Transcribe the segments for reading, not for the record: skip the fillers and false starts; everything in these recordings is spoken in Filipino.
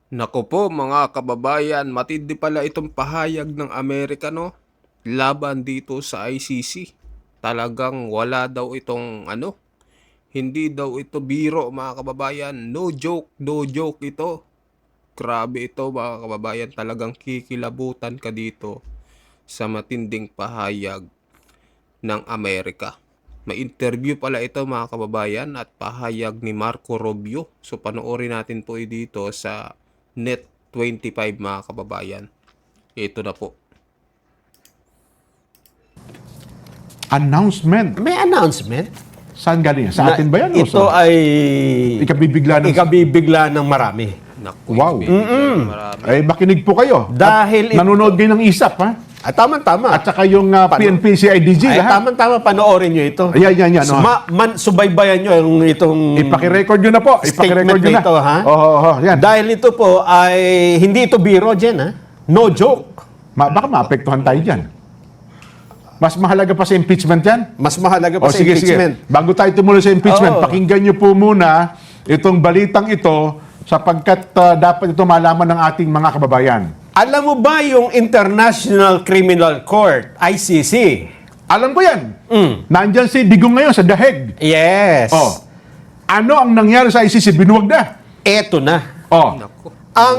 Naku po mga kababayan, matindi pala itong pahayag ng Amerika no, laban dito sa ICC. Talagang wala daw itong hindi daw ito biro mga kababayan. No joke, no joke ito. Grabe ito mga kababayan, talagang kikilabutan ka dito sa matinding pahayag ng Amerika. May interview pala ito mga kababayan at pahayag ni Marco Rubio. So panoorin natin po dito sa Net 25 mga kababayan. Ito na po. Announcement. May announcement. Saan galing? Sa atin ba yan? O Ito sa ay ikabibigla ng... ikabibigla ng marami. Naku, Wow. marami. Ay, makinig po kayo. Dahil At nanonood kayo ng ISAP, ha? At tama-tama. At saka yung PNP, CIDG, Ay, lahat. tama-tama, panoorin nyo ito. Yan. Oh. Subaybayan nyo yung itong Ipakirecord nyo na po. Ipakirecord statement nyo na na. ito, ha? Oo, yan. Dahil ito po ay hindi ito biro, Jen, ha? No joke. Baka maapektuhan tayo dyan. Mas mahalaga pa sa impeachment yan? Mas mahalaga pa sa Sige. impeachment. Bago tayo tumuloy sa impeachment, Oo. pakinggan nyo po muna itong balitang ito sapagkat dapat ito malaman ng ating mga kababayan. Alam mo ba yung International Criminal Court, ICC? Alam ko yan. Nandyan si Digong ngayon sa Daheg. Yes. Oh. Ano ang nangyari sa ICC? Binuwag na. Eto na. Oh. Naku. Ang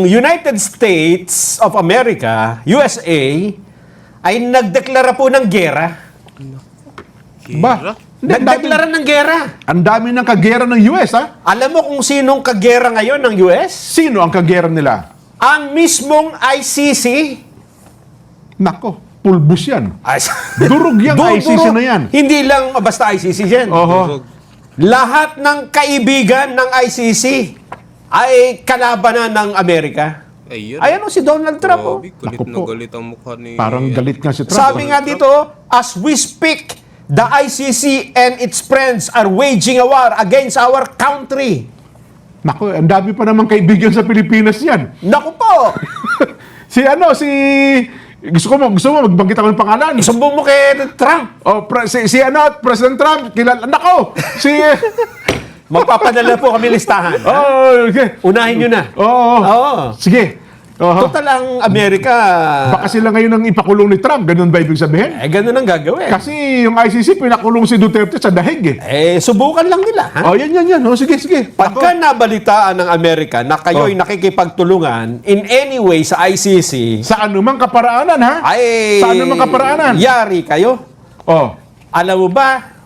United States of America, USA, ay nagdeklara po ng gera. Ba? Nagdeklara ng gera. Ang dami ng kagera ng US, ha? Alam mo kung sinong kagera ngayon ng US? Sino ang kagera nila? Ang mismong ICC. Nako, pulbus yan. Ay, Durog yung ICC na yan. Hindi lang basta ICC yan. Oho. Lahat ng kaibigan ng ICC ay kalabanan ng Amerika. Ayun. Ayan o si Donald Trump. Oh. Grabe, galit Naku na po. galit ang mukha ni... Parang galit nga si Trump. Sabi nga dito, as we speak, the ICC and its friends are waging a war against our country. Nako, ang dami pa naman kaibigan sa Pilipinas yan. Naku po! Si Gusto mo magbanggit ako ng pangalan. Isumbong mo kay Trump. President Trump, kilala. Nako! Magpapadala po kami listahan. Oh, okay. Unahin nyo na. Oo. Oo. Sige. Oho. Total ang Amerika, Baka sila ngayon ang ipakulong ni Trump. Ganun ba ibig sabihin? ganun ang gagawin. Kasi yung ICC, pinakulong si Duterte sa dahig eh. Subukan lang nila. Ha? Oh, yan. Oh, sige. Pagka nabalitaan ng Amerika na kayo'y nakikipagtulungan in any way sa ICC, Sa anumang kaparaanan, ha? ay Sa anumang kaparaanan? yari kayo. Oh. Alam mo ba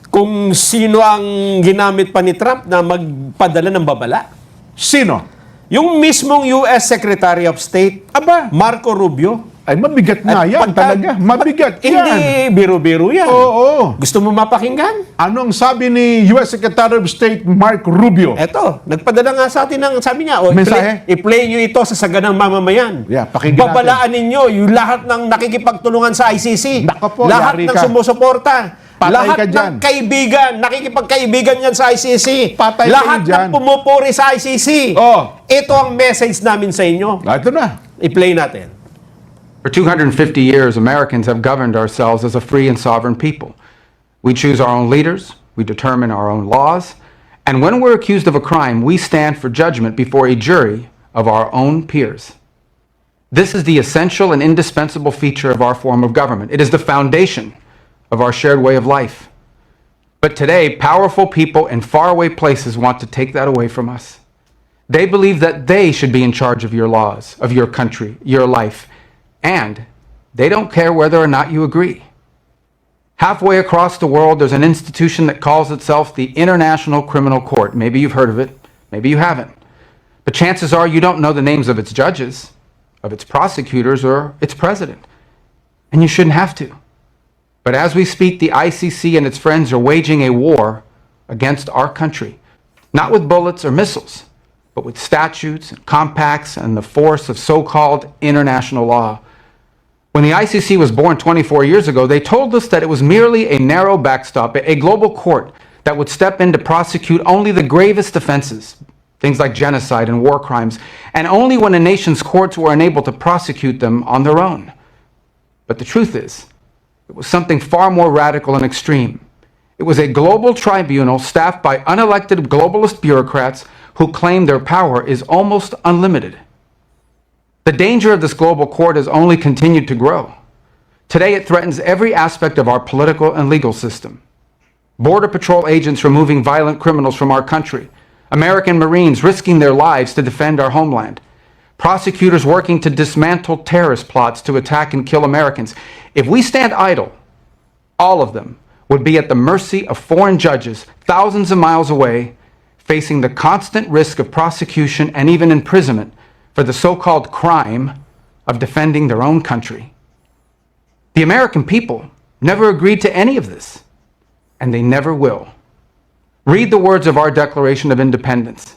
kung sino ang ginamit pa ni Trump na magpadala ng babala? Sino? Yung mismong US Secretary of State, Aba, Marco Rubio. ay mabigat nga yan talaga. Mabigat yan. Hindi biro-biro yan. Oo. Gusto mo mapakinggan? Ano ang sabi ni US Secretary of State Mark Rubio? Eto, nagpadala nga sa atin ng, sabi niya, Mensahe? i-play nyo ito sa saganang mamamayan. Yeah, pakinggan Babalaan ninyo yung lahat ng nakikipagtulungan sa ICC. Nako po, lahat yari ng ka. sumusuporta. Patay lahat ka dyan. ng kaibigan, nakikipagkaibigan yan sa ICC. Patay lahat kayo dyan. ng pumupuri sa ICC. Oh. Ito ang message namin sa inyo. Ito na. I-play natin. For 250 years, Americans have governed ourselves as a free and sovereign people. We choose our own leaders, we determine our own laws, and when we're accused of a crime, we stand for judgment before a jury of our own peers. This is the essential and indispensable feature of our form of government. It is the foundation of our shared way of life. But today, powerful people in faraway places want to take that away from us. They believe that they should be in charge of your laws, of your country, your life, and they don't care whether or not you agree. Halfway across the world, there's an institution that calls itself the International Criminal Court. Maybe you've heard of it, maybe you haven't. But chances are you don't know the names of its judges, of its prosecutors, or its president. And you shouldn't have to. But as we speak, the ICC and its friends are waging a war against our country, not with bullets or missiles, but with statutes and compacts and the force of so-called international law. When the ICC was born 24 years ago, they told us that it was merely a narrow backstop, a global court that would step in to prosecute only the gravest offenses, things like genocide and war crimes, and only when a nation's courts were unable to prosecute them on their own. But the truth is, it was something far more radical and extreme. It was a global tribunal staffed by unelected globalist bureaucrats who claim their power is almost unlimited. The danger of this global court has only continued to grow. Today, it threatens every aspect of our political and legal system. Border Patrol agents removing violent criminals from our country, American Marines risking their lives to defend our homeland, prosecutors working to dismantle terrorist plots to attack and kill Americans. If we stand idle, all of them would be at the mercy of foreign judges thousands of miles away, facing the constant risk of prosecution and even imprisonment for the so-called crime of defending their own country. The American people never agreed to any of this, and they never will. Read the words of our Declaration of Independence.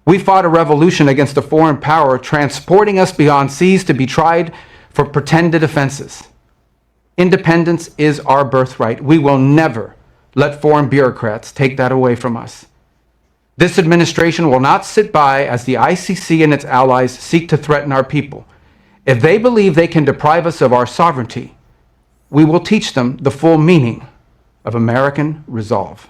We fought a revolution against a foreign power, transporting us beyond seas to be tried for pretended offenses. Independence is our birthright. We will never let foreign bureaucrats take that away from us. This administration will not sit by as the ICC and its allies seek to threaten our people. If they believe they can deprive us of our sovereignty, we will teach them the full meaning of American resolve.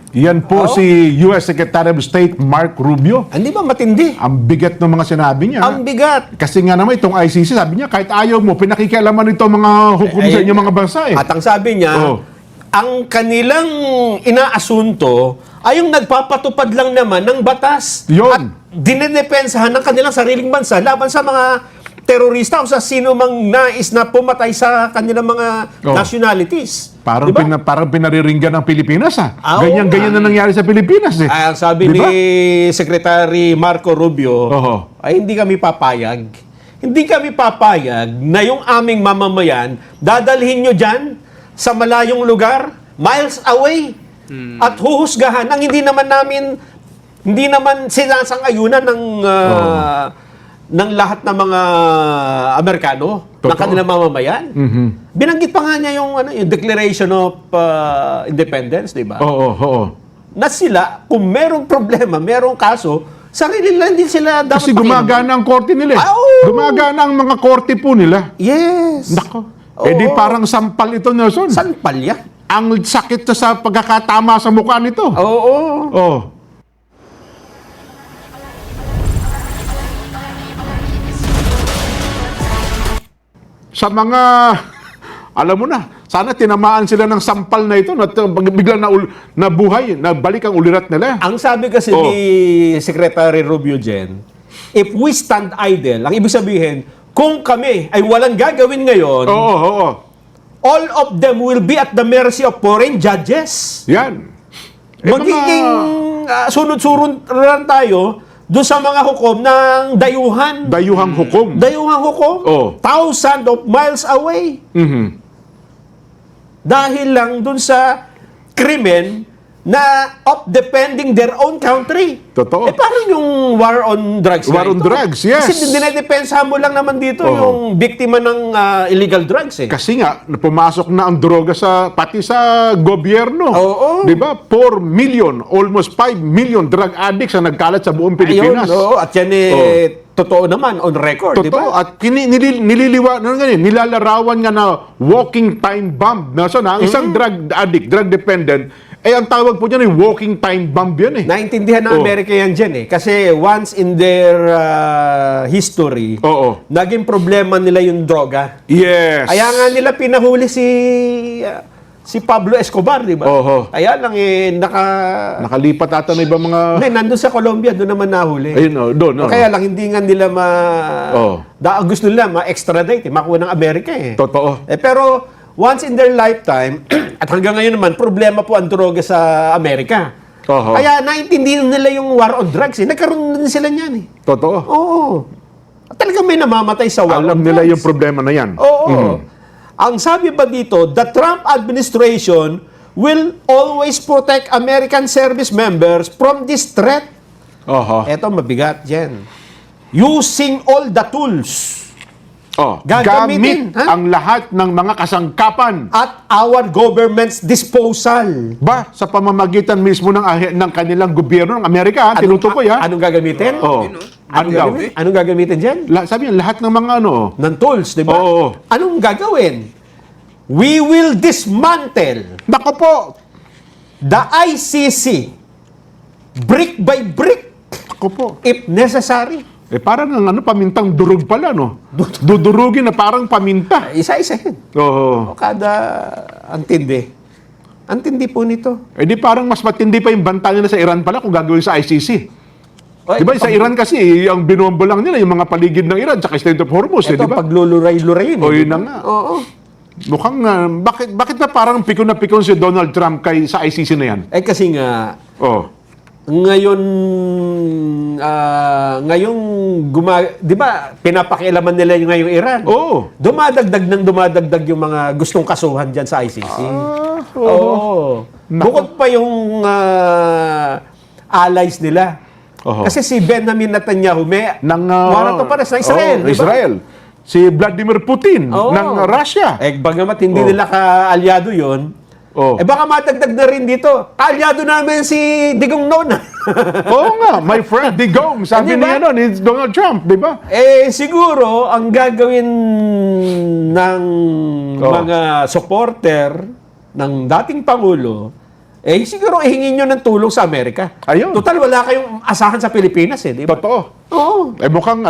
Yan po si U.S. Secretary of State Mark Rubio. Hindi ba matindi? Ang bigat ng mga sinabi niya. Ang bigat. Kasi nga naman itong ICC, sabi niya, kahit ayaw mo, pinakikialaman ito mga hukom sa inyong mga bansa eh. At ang sabi niya, Oh. ang kanilang inaasunto ay yung nagpapatupad lang naman ng batas. Yun. At dinedepensahan ng kanilang sariling bansa laban sa mga terorista o sa sino mang nais na pumatay sa kanilang mga Oh. nationalities. Parang, Diba? parang pinariringgan ng Pilipinas ha. Ah, Ganyan-ganyan na nangyari sa Pilipinas eh. Ay, ang sabi Diba? ni Secretary Marco Rubio, Oho. ay hindi kami papayag. Hindi kami papayag na yung aming mamamayan, dadalhin nyo dyan sa malayong lugar, miles away, at huhusgahan ang hindi naman sinasang-ayunan ng lahat ng mga Amerikano, ng Totoo. kanilang mamamayan. Binanggit pa nga niya yung Declaration of Independence, di ba? Oo. Na sila, kung merong problema, merong kaso, sarili lang din sila dapat Kasi gumagana ang korte nila eh. Ah, oo. Gumagana ang mga korte po nila. Yes. Nako. Eh di parang sampal ito, Nelson. San palya? Ang sakit na sa pagkakatama sa mukha nito. Oo. Oh. Sa mga, alam mo na, sana tinamaan sila ng sampal na ito, na biglang nabuhay, nabalik ang ulirat nila. Ang sabi kasi Oh. ni Secretary Rubio Jen, if we stand idle, ang ibig sabihin, kung kami ay walang gagawin ngayon, Oo. all of them will be at the mercy of foreign judges. Yan. Magiging sunod-sururan tayo doon sa mga hukom ng dayuhan. Dayuhang hukom. Dayuhang hukom, Oh. thousands of miles away. Dahil lang dun sa krimen na of defending their own country. Totoo. Eh parang yung war on drugs. War nga on ito. drugs, yes. Kasi dinedepensahan mo lang naman dito Oo. yung biktima ng illegal drugs eh. Kasi nga, pumasok na ang droga pati sa gobyerno. Oo. Di ba? 4 million, almost 5 million drug addicts ang nagkalat sa buong Pilipinas. Ayun, oo. At yan totoo naman, on record, di Totoo. ba? At nilalarawan nga na walking time bomb. So, ang isang drug addict, drug dependent, ang tawag po dyan ay walking time bomb yan eh. Naintindihan ng Oo. Amerika yan dyan eh. Kasi once in their history, Oo. naging problema nila yung droga. Yes. Kaya nga nila pinahuli si Pablo Escobar, di ba? Oho. Kaya lang Nakalipat ata na ibang mga... Hindi, nandun sa Colombia, doon naman nahuli. Ayun, doon. Kaya lang, hindi nga nila Oo. gusto nila ma-extradite, makuha ng Amerika eh. Totoo. Pero, once in their lifetime, at hanggang ngayon naman, problema po ang droga sa Amerika. Oho. Kaya naintindihan nila yung war on drugs eh. Nagkaroon din sila niyan eh. Totoo. Oo. At talagang may namamatay sa war Alam on nila drugs. yung problema na yan. Oo. Ang sabi pa dito, the Trump administration will always protect American service members from this threat. Oho. Eto, mabigat yan. Using all the tools Gamit Gagamitin, ha? ang lahat ng mga kasangkapan at our government's disposal. ba sa pamamagitan mismo ng kanilang gobyerno ng Amerika, ha? Tinutukoy ha. Anong gagamitin? Oh. Ano daw? Anong gagamitin dyan? Sabi niya, lahat ng mga Ng tools, di ba? Oo. Anong gagawin? We will dismantle Nako po, the ICC brick by brick, Ako po. if necessary. Parang ang pamintang durog pala, no? Dudurugin na parang paminta. Isa-isahin. Oo. O kada antindi. Antindi po nito. Di parang mas matindi pa yung banta nila sa Iran pala kung gagawin sa ICC. Oy, Di ba, sa Iran kasi, ang binombo lang nila yung mga paligid ng Iran tsaka Strait of Hormuz, ito, di ba? pagluluray-luray yun. O, di yun ba? na nga. Oo. Mukhang, bakit na parang pikon na pikon si Donald Trump sa ICC na yan? Kasi nga, Oh. ngayon, di ba, pinapakialaman nila yung ngayong Iran? Oo. Dumadagdag yung mga gustong kasuhan dyan sa ICC. Oo. Oo. Bukod pa yung allies nila. Oho. Kasi si Benjamin Netanyahu may warrant of arrest ng Israel. Oh, di ba? Israel. Si Vladimir Putin Oo. ng Russia. Bagamat hindi nila ka-alyado yun, Oh. baka matagdag na rin dito. Ka-alyado namin si Digong Nona. Oo nga, my friend Digong, sabi Di ba? ni Donald Trump, di ba? Siguro, ang gagawin ng mga supporter ng dating Pangulo, siguro ihingin nyo ng tulong sa Amerika. Ayun. Total, wala kayong asahan sa Pilipinas di ba? Totoo. Oo. Mukhang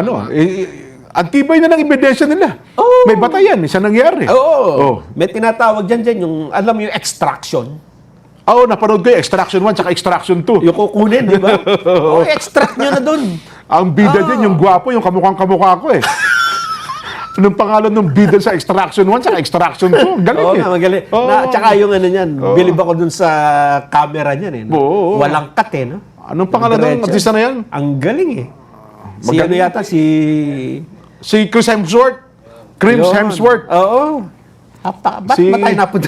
antibay na ng ebidensya nila. Oo. May batayan, isa nangyari. Oo. May tinatawag dyan yung, alam mo yung extraction. Oo, napanood ko yung Extraction 1 tsaka Extraction 2. Yung kukunin, di ba? Extract nyo na dun. Ang bida din, yung gwapo, yung kamukhang-kamukha ko eh. Anong pangalan ng bida sa Extraction 1 tsaka Extraction 2? Galing Oo eh. nga, magaling. Oo. Tsaka yung ano niyan, bilib ako dun sa camera niyan eh. No? Oo. Walang cut eh, no? Anong pangalan ng Diretso. artista na yan? Ang galing eh. Si Magaling. ano yata, si... Si Chris Hemsworth. Chris Yun. Hemsworth. Oo. Ba't ba tayo napunta?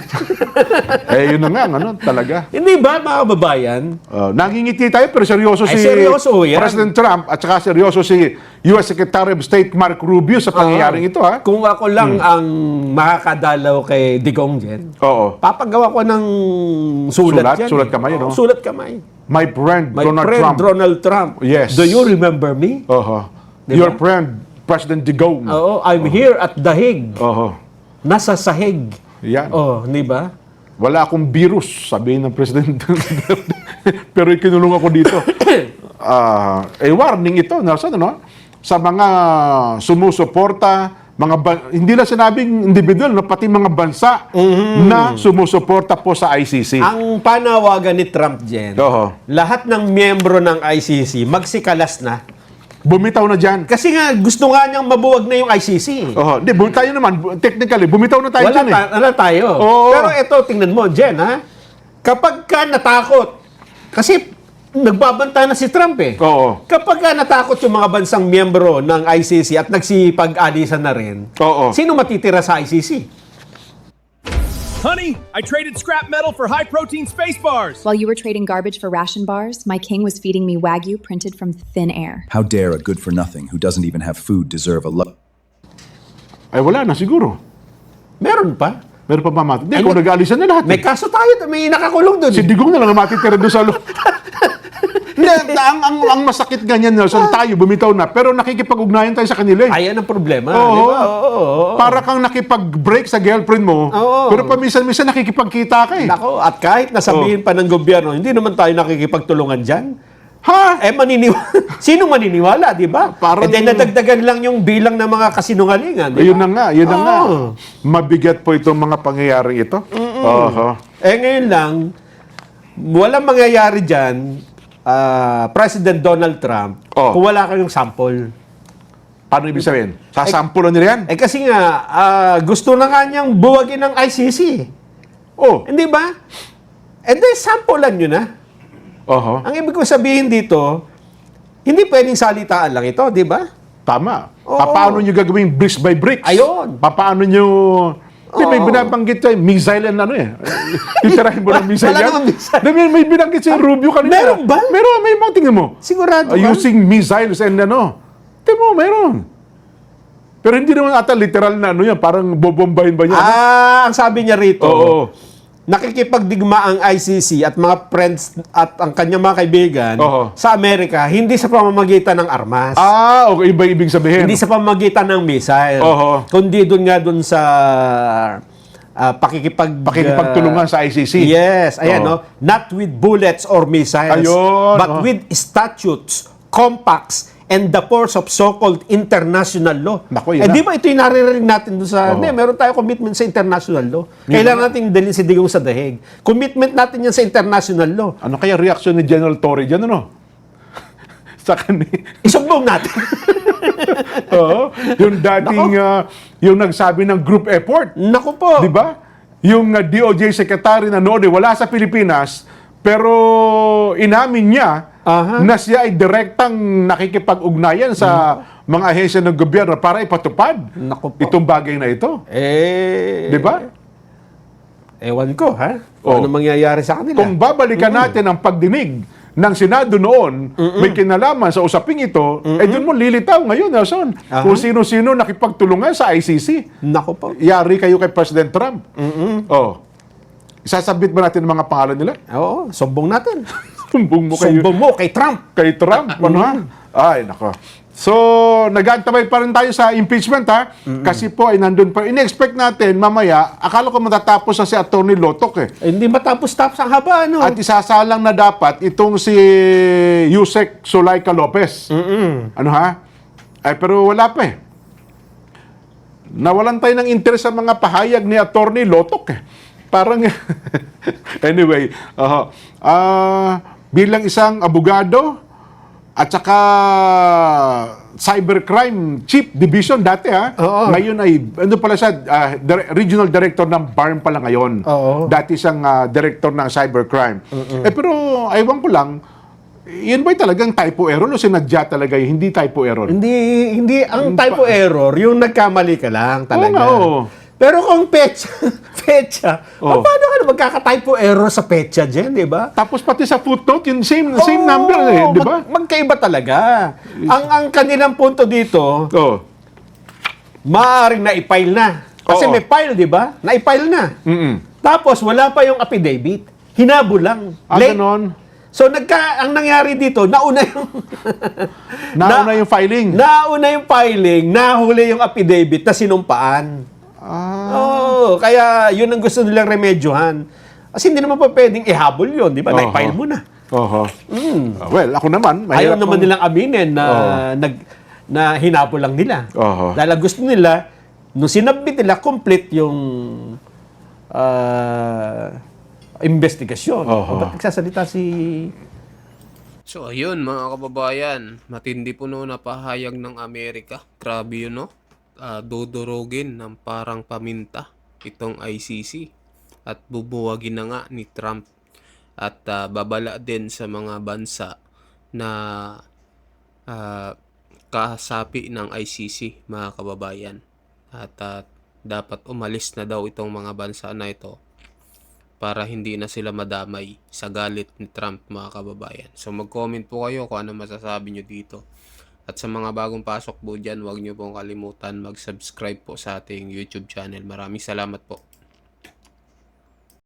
Yun na nga, talaga. Hindi ba, mga kababayan? Nangingiti tayo pero seryoso Ay, si seryoso yan. President Trump at saka seryoso si US Secretary of State Mark Rubio sa pangyayaring ito, ha? Kung ako lang ang makakadalaw kay Digong Jen, Oo. papagawa ko ng sulat Sulat? dyan. Sulat kamay, no? Sulat kamay. My friend, My Donald friend Trump. Donald Trump. Yes. Do you remember me? Oho. Diba? Your friend, President Digong. Oo, I'm here at The Hague. Oho. Nasa sahig. Yan. Oh, di ba? Wala akong virus, sabihin ng President. Pero ikinulong ako dito. Warning ito, Nelson, ano? Sa mga sumusuporta, hindi lang sinabing individual, no? Pati mga bansa na sumusuporta po sa ICC. Ang panawagan ni Trump, Jen, Oho. lahat ng miyembro ng ICC magsikalas na. Bumitaw na dyan. Kasi nga, gusto nga niyang mabuwag na yung ICC. Oho. Di, tayo naman, technically, bumitaw na tayo dyan eh. Wala tayo. Oo. Pero ito, tingnan mo, Jen, ha? Kapag ka natakot, kasi nagbabanta na si Trump eh. Oo. Kapag ka natakot yung mga bansang miyembro ng ICC at nagsipag-alisan na rin, Oo. sino matitira sa ICC? Honey, I traded scrap metal for high-protein space bars. While you were trading garbage for ration bars, my king was feeding me Wagyu printed from thin air. How dare a good-for-nothing who doesn't even have food deserve a love? Ay, wala na siguro. Meron pa. Meron pa ba mati? Hindi, Ay, kung nag-aalisan na lahat. May kaso tayo, may nakakulong doon. Si Digong na lang ang matitira doon sa Hindi, ang masakit ganyan, Nelson, tayo bumitaw na, pero nakikipag-ugnayan tayo sa kanila eh. Ayan ang problema, Oo. di ba? Oo. Para kang nakipag-break sa girlfriend mo, Oo. pero paminsan-minsan nakikipagkita ka eh. Nako, at kahit nasabihin pa ng gobyerno, hindi naman tayo nakikipagtulungan dyan. Ha? Sino maniniwala, di ba? Parang- then nadagdagan lang yung bilang ng mga kasinungalingan, di Ayun ba? na nga, yun na nga. Oo. Mabigat po itong mga pangyayaring ito. Oho. Ngayon lang, walang mangyayari dyan, President Donald Trump, Oh. kung wala kayong sample. Paano ibig sabihin? Sasampulan nila yan? Kasi nga, gusto na nga niyang buwagin ng ICC. Oh. Hindi ba? Then, sampulan nyo na. Oho. Ang ibig ko sabihin dito, hindi pwedeng salitaan lang ito, di ba? Tama. Oo. Paano nyo gagawin bricks by bricks? Ayun. Paano nyo... Di, may binabanggit tayo, missile and ano eh. Titirahin mo ng missile Wala yan. namang missile. Di, may binanggit si Rubio kanina. Meron ba? Meron, may mga tingnan mo. Sigurado ba? Using missiles and ano. Tingnan mo, meron. Pero hindi naman ata literal na ano yan, parang bobombahin ba niya? Ang sabi niya rito, Oo. nakikipagdigma ang ICC at mga friends at ang kanyang mga kaibigan Oo. sa Amerika, hindi sa pamamagitan ng armas. Okay, iba ibig sabihin. Hindi sa pamamagitan ng missile. Oo. Kundi doon nga doon sa Pakikipagtulungan sa ICC. Yes, ayan, Oo. no? Not with bullets or missiles, Ayun, but oh. with statutes, compacts, and the force of so-called international law. Naku, yun na. Di ba ito yung naririnig natin doon sa, Oo. meron tayo commitment sa international law. Kailangan natin dalhin si Digong sa dahig. Commitment natin yan sa international law. Ano kaya reaction ni General Torre dyan, ano? Sa Isumbong natin. Oo. Yung dating, yung nagsabi ng group effort. Naku po. Di ba? Yung DOJ Secretary na noon, wala sa Pilipinas, pero inamin niya na siya ay direktang nakikipag-ugnayan sa mga ahensya ng gobyerno para ipatupad Naku po. itong bagay na ito. Di ba? Ewan ko, ha? Oh. Ano mangyayari sa kanila? Kung babalikan natin ang pagdinig ng Senado noon, may kinalaman sa usaping ito, doon mo lilitaw ngayon, Nelson, kung sino-sino nakipagtulungan sa ICC. Naku po. Yari kayo kay President Trump. Oh. Isasabit ba natin ang mga pangalan nila? Oo, sumbong natin. Sumbong mo kayo Sumbong mo kay Trump. kay Trump. Ano ha? Ay, nako. So, nag-antabay pa rin tayo sa impeachment ha. Kasi po ay nandun pa. In-expect natin mamaya, akala ko matatapos na si Atty. Lotok eh. Hindi matapos-tapos ang haba, ano? At isasalang na dapat itong si Yusek Zulaika Lopez. Ano ha? Ay, pero wala pa eh. Nawalan tayo ng interest sa mga pahayag ni Atty. Lotok eh. Parang, anyway, bilang isang abogado at saka cybercrime chief division dati ha. Oo. Ngayon ay, ano pala siya, regional director ng BARM pala ngayon. Oo. Dati siyang director ng cybercrime. Pero, aywan ko lang, yun ba'y talagang typo error o sinadya talaga yun? Hindi typo error? Hindi ang typo error, yung nagkamali ka lang talaga. Oo nga, oo. Pero kung petsa, Oo. paano ka na magkaka-typo error sa petsa dyan, di ba? Tapos pati sa footnote, yung same Oo, number eh, di ba? Magkaiba talaga. Ang kanilang punto dito, Oo. maaaring na-file na. Kasi Oo. may file, di ba? Na-file na. Mm-mm. Tapos wala pa yung affidavit. Hinabo lang. Late. Ganon. So ang nangyari dito, nauna yung Nauna yung filing. nauna yung filing, nahuli yung affidavit na sinumpaan. Oo, kaya yun ang gusto nilang remedyohan. Kasi hindi naman pa pwedeng ihabol yun, di ba? Oo. Na-file mo na. Oho. Well, ako naman, Ayaw mahirap naman kung- nilang aminin na na hinabol lang nila. Oo. Dahil ang gusto nila, nung sinabit nila, complete yung investigasyon. Oo. O ba't nagsasalita si... So ayun mga kababayan, matindi po no na pahayag ng Amerika. Grabe yun no. Dodorogin ng parang paminta itong ICC at bubuwagin na nga ni Trump at babala din sa mga bansa na kasapi ng ICC mga kababayan at dapat umalis na daw itong mga bansa na ito para hindi na sila madamay sa galit ni Trump mga kababayan. So mag-comment po kayo kung ano masasabi nyo dito. At sa mga bagong pasok po dyan, huwag nyo pong kalimutan mag-subscribe po sa ating YouTube channel. Maraming salamat po.